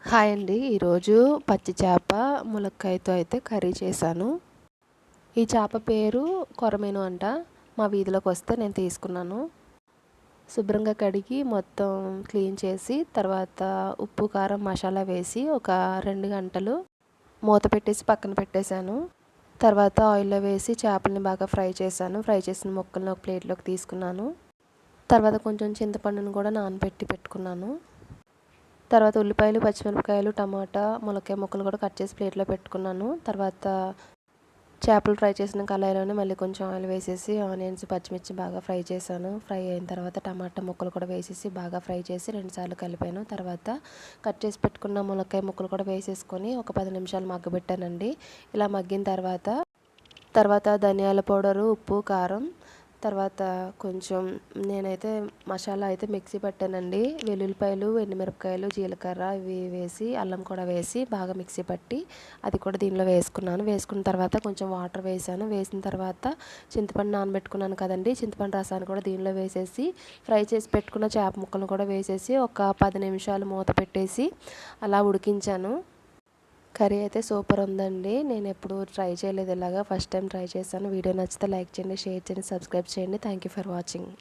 Hi అండి. ఈరోజు పచ్చి చేప ములక్కాయతో అయితే కర్రీ చేశాను. ఈ చేప పేరు కొరమీను అంట. మా వీధిలోకి వస్తే నేను తీసుకున్నాను. శుభ్రంగా కడిగి మొత్తం క్లీన్ చేసి తర్వాత ఉప్పు కారం మసాలా వేసి ఒక 2 గంటలు మూత పెట్టేసి పక్కన పెట్టేశాను. తర్వాత ఆయిల్లో వేసి చేపల్ని బాగా ఫ్రై చేశాను. ఫ్రై చేసిన ముక్కల్ని ఒక ప్లేట్లోకి తీసుకున్నాను. తర్వాత కొంచెం చింతపండును కూడా నానబెట్టి పెట్టుకున్నాను. తర్వాత ఉల్లిపాయలు, పచ్చిమిరపకాయలు, టమాటా, ములక్కాయ ముక్కలు కూడా కట్ చేసి ప్లేట్లో పెట్టుకున్నాను. తర్వాత చేపలు ఫ్రై చేసిన కళాయిలోనే మళ్ళీ కొంచెం ఆయిల్ వేసేసి ఆనియన్స్, పచ్చిమిర్చి బాగా ఫ్రై చేశాను. ఫ్రై అయిన తర్వాత టమాటా ముక్కలు కూడా వేసేసి బాగా ఫ్రై చేసి 2 సార్లు కలిపాను. తర్వాత కట్ చేసి పెట్టుకున్న ములక్కాయ ముక్కలు కూడా వేసేసుకొని ఒక 10 నిమిషాలు మగ్గబెట్టానండి. ఇలా మగ్గిన తర్వాత ధనియాల పౌడరు, ఉప్పు, కారం, తర్వాత కొంచెం నేనైతే మసాలా అయితే మిక్సీ పట్టానండి. వెల్లుల్లిపాయలు, ఎండుమిరపకాయలు, జీలకర్ర ఇవి వేసి అల్లం కూడా వేసి బాగా మిక్సీ పట్టి అది కూడా దీనిలో వేసుకున్నాను. వేసుకున్న తర్వాత కొంచెం వాటర్ వేసాను. వేసిన తర్వాత చింతపండు నానబెట్టుకున్నాను కదండి, చింతపండు రసాన్ని కూడా దీనిలో వేసేసి ఫ్రై చేసి పెట్టుకున్న చేప ముక్కలను కూడా వేసేసి ఒక 10 నిమిషాలు మూత పెట్టేసి అలా ఉడికించాను. కర్రీ అయితే సూపర్ ఉందండి. నేను ఎప్పుడు ట్రై చేయలేదు ఇలాగా, ఫస్ట్ టైం ట్రై చేశాను. వీడియో నచ్చితే లైక్ చేయండి, షేర్ చేయండి, సబ్స్క్రైబ్ చేయండి. Thank you for watching.